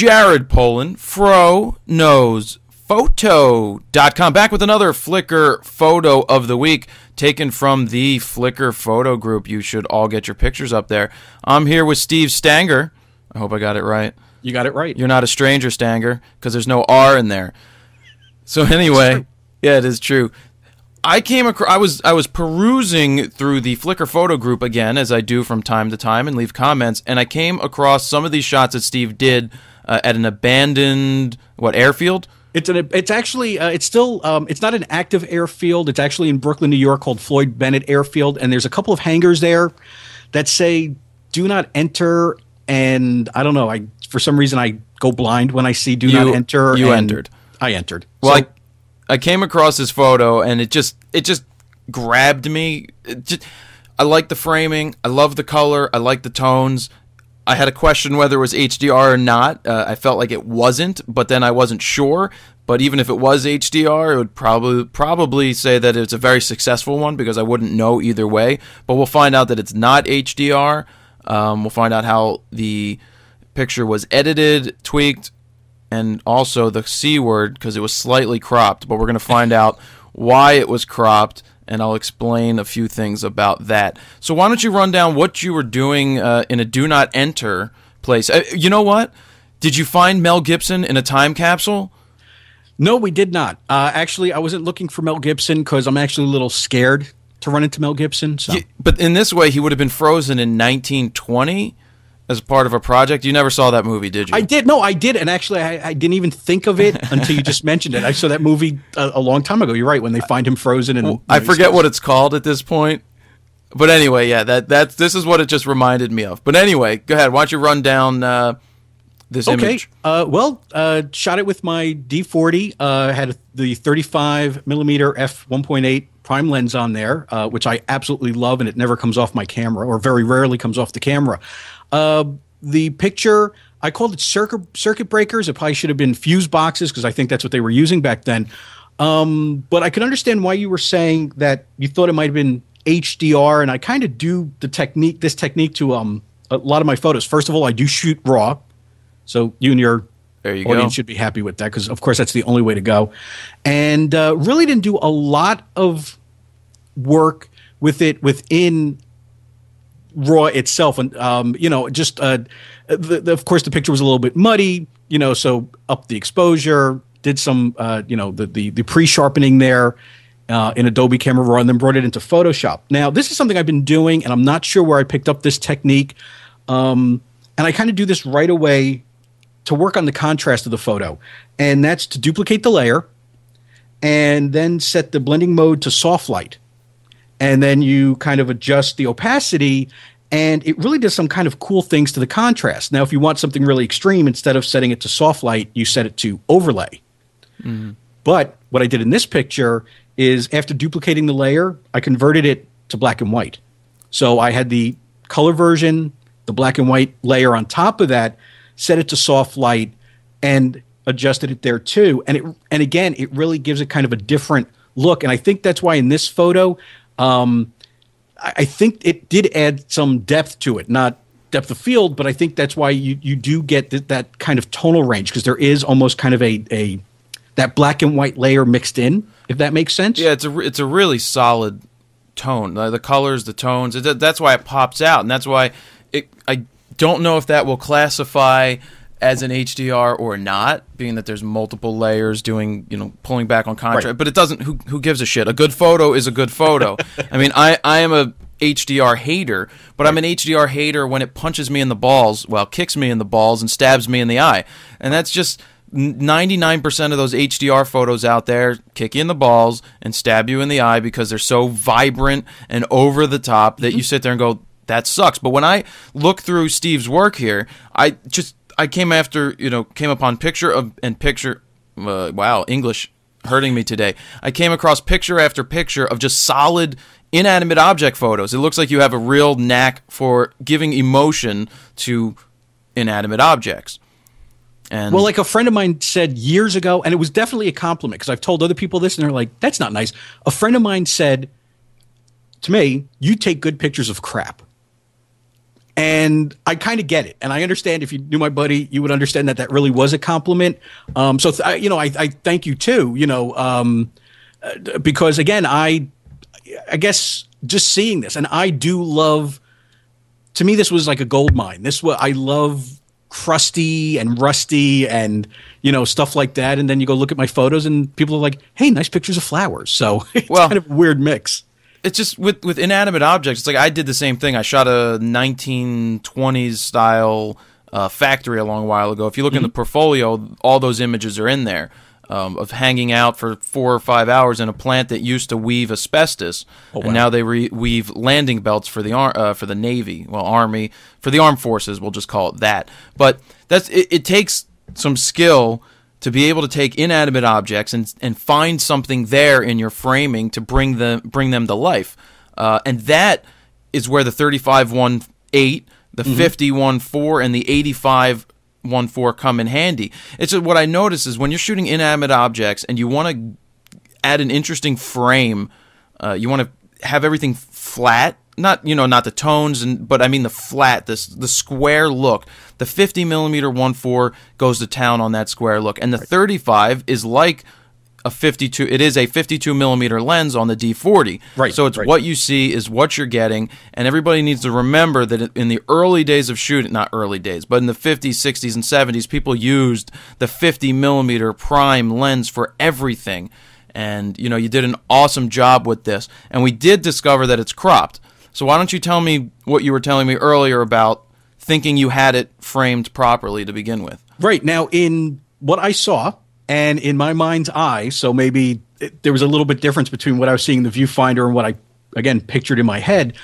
Jared Polin, FroKnowsPhoto.com, back with another Flickr photo of the week, taken from the Flickr photo group. You should all get your pictures up there. I'm here with Steve Stanger. I hope I got it right. You got it right. You're not a stranger, Stanger, because there's no R in there. So anyway, yeah, it is true. I came across. I was perusing through the Flickr photo group again, as I do from time to time, and leave comments. And I came across some of these shots that Steve did at an abandoned airfield. It's actually it's still it's not an active airfield. It's actually in Brooklyn, New York, called Floyd Bennett Airfield, and there's a couple of hangars there that say "Do not enter." And I don't know. For some reason I go blind when I see "Do not enter." You entered. I entered. Well, so, I came across this photo, and it just grabbed me. I like the framing. I love the color. I like the tones. I had a question whether it was HDR or not. I felt like it wasn't, but then I wasn't sure. But even if it was HDR, it would probably say that it's a very successful one, because I wouldn't know either way. But we'll find out that it's not HDR. We'll find out how the picture was edited, tweaked, and also the C word, because it was slightly cropped. But we're going to find out why it was cropped, and I'll explain a few things about that. So why don't you run down what you were doing in a do not enter place? You know what? Did you find Mel Gibson in a time capsule? No, we did not. Actually, I wasn't looking for Mel Gibson because I'm actually a little scared to run into Mel Gibson. So. Yeah, but in this way, he would have been frozen in 1920 as part of a project. You never saw that movie, did you? I did. No, I did. And actually, I didn't even think of it until you just mentioned it. I saw that movie a long time ago. You're right, when they find him frozen. And I forget what it's called at this point. But anyway, yeah, this is what it just reminded me of. But anyway, go ahead. Why don't you run down this image? Okay. Shot it with my D40. Had the 35 millimeter f1.8 prime lens on there, which I absolutely love, and it never comes off my camera, or very rarely comes off the camera. The picture, I called it circuit breakers. It probably should have been fuse boxes, because I think that's what they were using back then. But I could understand why you were saying that you thought it might have been HDR, and I kind of do this technique to a lot of my photos. First of all, I do shoot raw, so you and your audience should be happy with that, because of course that's the only way to go. And really didn't do a lot of work with it within raw itself, and of course the picture was a little bit muddy, so up the exposure, did some the pre-sharpening there in Adobe Camera Raw, and then brought it into Photoshop. Now this is something I've been doing, and I'm not sure where I picked up this technique, and I kind of do this right away to work on the contrast of the photo, and that's to duplicate the layer and then set the blending mode to soft light. And then you kind of adjust the opacity, and it really does some kind of cool things to the contrast. Now, if you want something really extreme, instead of setting it to soft light, you set it to overlay. Mm-hmm. But what I did in this picture is, after duplicating the layer, I converted it to black and white. So I had the color version, the black and white layer on top of that, set it to soft light, and adjusted it there too. And again, it really gives it kind of a different look. And I think that's why in this photo, I think it did add some depth to it, not depth of field, but I think that's why you do get that kind of tonal range, because there is almost kind of that black and white layer mixed in, if that makes sense. Yeah, it's a really solid tone. The colors, the tones, that's why it pops out, and that's why I don't know if that will classify as an HDR or not, being that there's multiple layers doing, pulling back on contrast. Right. But it doesn't. Who gives a shit? A good photo is a good photo. I mean, I am a HDR hater, but I'm an HDR hater when it punches me in the balls, kicks me in the balls and stabs me in the eye. And that's just 99% of those HDR photos out there kick you in the balls and stab you in the eye because they're so vibrant and over the top that you sit there and go, that sucks. But when I look through Steve's work here, I came upon English hurting me today. I came across picture after picture of just solid inanimate object photos. It looks like you have a real knack for giving emotion to inanimate objects. And well, like a friend of mine said years ago, and it was definitely a compliment, because I've told other people this and they're like, that's not nice. A friend of mine said to me, you take good pictures of crap. And I kind of get it. And I understand, if you knew my buddy, you would understand that that really was a compliment. I thank you too, because again, I guess just seeing this, and I do love, to me, this was like a gold mine. I love crusty and rusty and, stuff like that. And then you go look at my photos and people are like, hey, nice pictures of flowers. So it's kind of a weird mix. It's just with inanimate objects. It's like I did the same thing. I shot a 1920s style factory a long while ago. If you look in the portfolio, all those images are in there of hanging out for 4 or 5 hours in a plant that used to weave asbestos, and now they weave landing belts for the Navy, Army, for the armed forces. We'll just call it that. But it takes some skill to be able to take inanimate objects and find something there in your framing to bring them to life. And that is where the 35-1.8, the 50-1.4, and the 85-1.4 come in handy. It's just, what I notice is when you're shooting inanimate objects and you want to add an interesting frame, you want to have everything flat, not the tones, but I mean the flat, the square look. The 50mm 1.4 goes to town on that square look, and the 35 is like a 52. It is a 52mm lens on the D40. Right. So it's what you see is what you're getting, and everybody needs to remember that in the early days of shooting, not early days, but in the 50s, 60s, and 70s, people used the 50mm prime lens for everything, and you did an awesome job with this. And we did discover that it's cropped. So why don't you tell me what you were telling me earlier about thinking you had it framed properly to begin with? Right. Now, in what I saw and in my mind's eye, so maybe there was a little bit difference between what I was seeing in the viewfinder and what I, again, pictured in my head,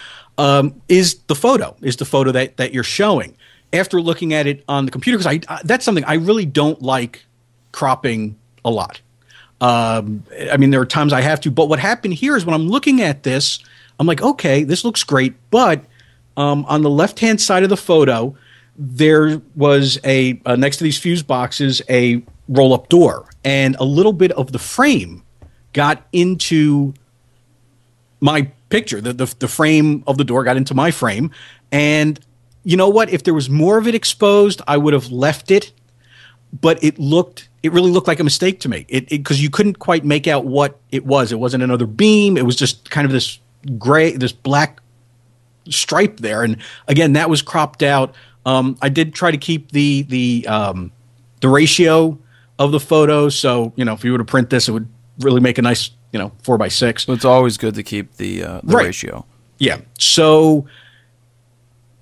is the photo that you're showing. After looking at it on the computer, because that's something I really don't like cropping a lot. I mean, there are times I have to, but what happened here is when I'm looking at this, I'm like, okay, this looks great, but on the left-hand side of the photo, there was next to these fuse boxes, a roll-up door, and a little bit of the frame got into my picture. The frame of the door got into my frame, and you know what? If there was more of it exposed, I would have left it, but it really looked like a mistake to me. Because you couldn't quite make out what it was. It wasn't another beam. It was just kind of this black stripe there, and again, that was cropped out. I did try to keep the ratio of the photo, so if you were to print this, it would really make a nice 4:6. So it's always good to keep the ratio. Yeah. So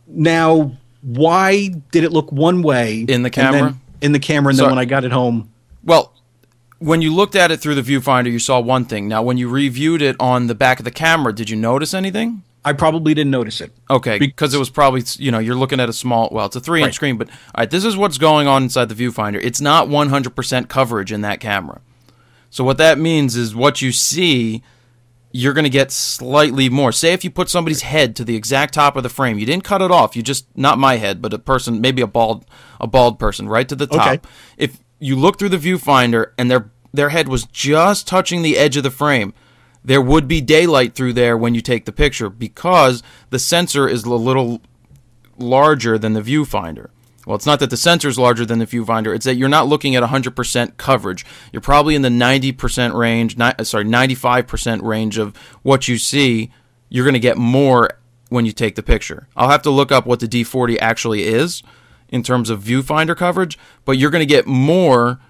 now, why did it look one way in the camera? And then when I got it home, well, when you looked at it through the viewfinder, you saw one thing. Now, when you reviewed it on the back of the camera, did you notice anything? I probably didn't notice it. Okay, because it was probably, you're looking at it's a 3-inch screen, but all right, this is what's going on inside the viewfinder. It's not 100% coverage in that camera. So what that means is what you see, you're going to get slightly more. Say if you put somebody's head to the exact top of the frame, you didn't cut it off, you just, not my head, but a person, maybe a bald person, right to the top. Okay. If you look through the viewfinder and their head was just touching the edge of the frame, there would be daylight through there when you take the picture because the sensor is a little larger than the viewfinder. Well, it's not that the sensor is larger than the viewfinder. It's that you're not looking at 100% coverage. You're probably in the 90% range, 95% range of what you see. You're going to get more when you take the picture. I'll have to look up what the D40 actually is in terms of viewfinder coverage, but you're going to get more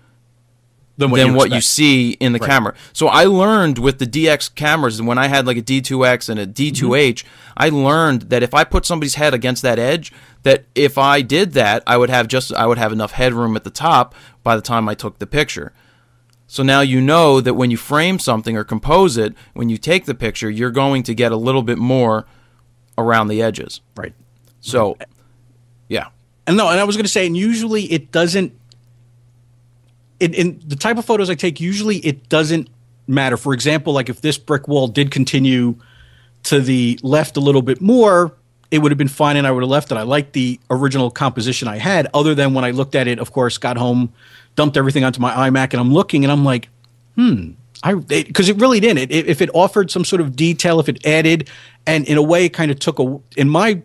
than what you see in the camera. So I learned with the DX cameras, and when I had like a D2X and a D2H, I learned that if I put somebody's head against that edge, that if I did that, I would have enough headroom at the top by the time I took the picture. So now you know that when you frame something or compose it, when you take the picture, you're going to get a little bit more around the edges. Right. So, yeah. And I was going to say, and usually it doesn't. In the type of photos I take, usually it doesn't matter. For example, like if this brick wall did continue to the left a little bit more, it would have been fine and I would have left it. I liked the original composition I had, other than when I looked at it, of course, got home, dumped everything onto my iMac, and I'm looking and I'm like, because it really didn't. If it offered some sort of detail, if it added, and in a way it kind of took in my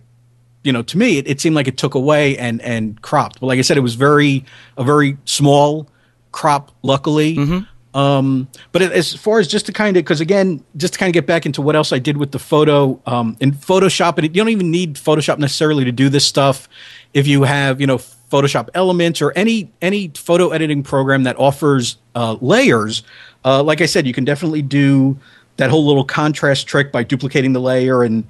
to me, it seemed like it took away and cropped. But like I said, it was a very small crop, luckily. But as far as just to kind of get back into what else I did with the photo in Photoshop, and you don't even need Photoshop necessarily to do this stuff. If you have, Photoshop Elements or any photo editing program that offers layers, like I said, you can definitely do that whole little contrast trick by duplicating the layer and,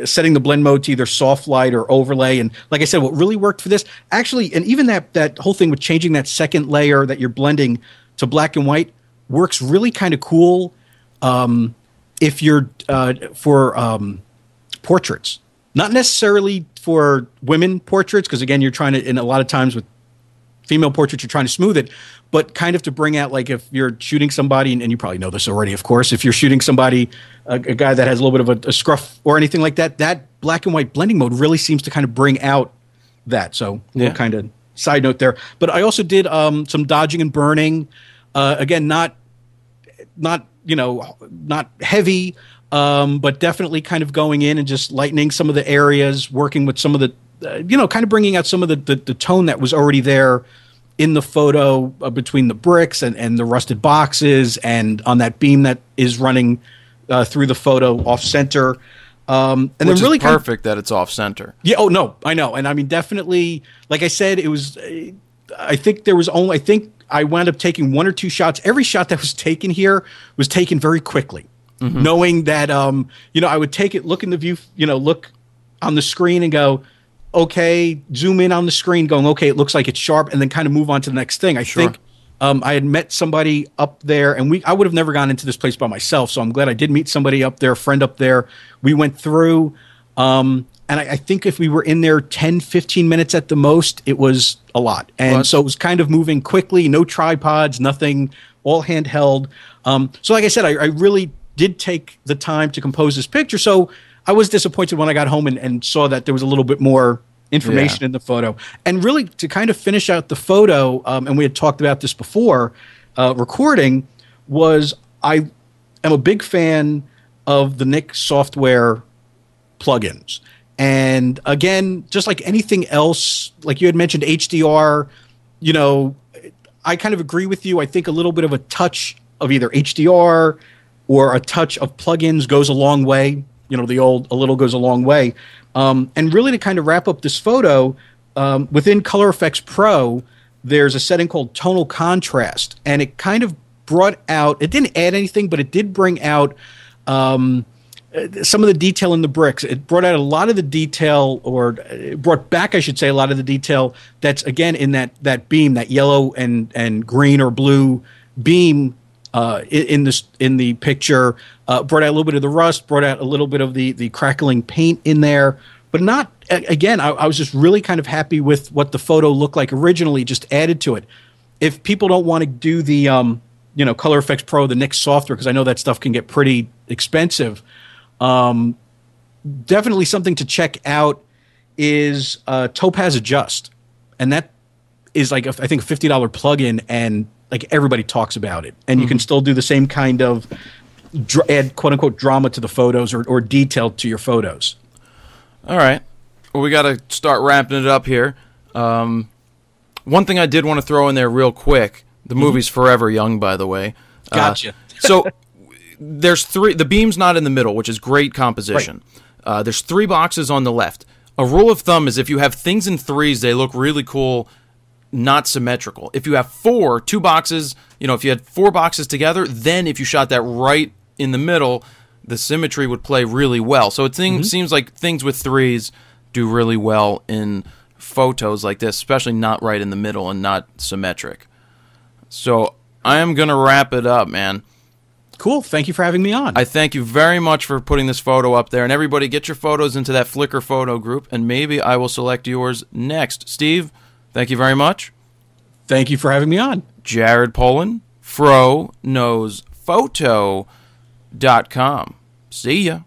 setting the blend mode to either soft light or overlay. And like I said, what really worked for this actually, and even that whole thing with changing that second layer that you're blending to black and white works really kind of cool if you're for portraits, not necessarily for women portraits, because again, you're trying to, and a lot of times with female portraits, you're trying to smooth it, but kind of to bring out, like if you're shooting somebody, and you probably know this already, of course, if you're shooting somebody, a guy that has a little bit of a scruff or anything like that, that black and white blending mode really seems to kind of bring out that. So little kind of side note there. But I also did some dodging and burning. Again, not heavy, but definitely kind of going in and just lightening some of the areas, working with some of the, kind of bringing out some of the tone that was already there in the photo between the bricks and the rusted boxes and on that beam that is running through the photo off center. And Which then really is perfect that it's off center. Yeah. Oh no, I know. And I mean, definitely, like I said, it was, I think I wound up taking one or two shots. Every shot that was taken here was taken very quickly, knowing that, I would take it, look in the view, look on the screen and go, okay, zoom in on the screen going, okay, it looks like it's sharp, and then kind of move on to the next thing. I think I had met somebody up there, and I would have never gone into this place by myself, so I'm glad I did meet somebody up there, a friend up there. We went through, and I think if we were in there 10, 15 minutes at the most, it was a lot. And so it was kind of moving quickly, no tripods, nothing, all handheld. So like I said, I really did take the time to compose this picture, so I was disappointed when I got home and saw that there was a little bit more information in the photo. And really, to kind of finish out the photo, and we had talked about this before recording, was I am a big fan of the Nik software plugins. And again, just like anything else, like you had mentioned HDR, I kind of agree with you. I think a little bit of a touch of either HDR or a touch of plugins goes a long way. The old "a little goes a long way." And really to kind of wrap up this photo, within Color Effects Pro, there's a setting called tonal contrast. And it kind of brought out, it didn't add anything, but it did bring out some of the detail in the bricks. It brought out a lot of the detail, or it brought back, I should say, a lot of the detail that's, again, in that beam, that yellow and green or blue beam in the picture. Brought out a little bit of the rust, brought out a little bit of the crackling paint in there, but not, again, I was just really kind of happy with what the photo looked like originally, just added to it. If people don't want to do the, Color Effects Pro, the Nik software, because I know that stuff can get pretty expensive, definitely something to check out is Topaz Adjust. And that is like, I think, a $50 plugin, and like everybody talks about it. And you can still do the same kind of add quote unquote drama to the photos or detail to your photos. All right. Well, we got to start wrapping it up here. One thing I did want to throw in there real quick. The movie's Forever Young, by the way. Gotcha. So there's three. The beam's not in the middle, which is great composition. Right. There's three boxes on the left. A rule of thumb is if you have things in threes, they look really cool, not symmetrical. If you have two boxes, if you had four boxes together, then if you shot that right in the middle, the symmetry would play really well. So it seems like things with threes do really well in photos like this, especially not right in the middle and not symmetric. So I am going to wrap it up, man. Cool. Thank you for having me on. I thank you very much for putting this photo up there. And everybody, get your photos into that Flickr photo group, and maybe I will select yours next. Steve, thank you very much. Thank you for having me on. Jared Polin, FroKnowsPhoto.com. See ya.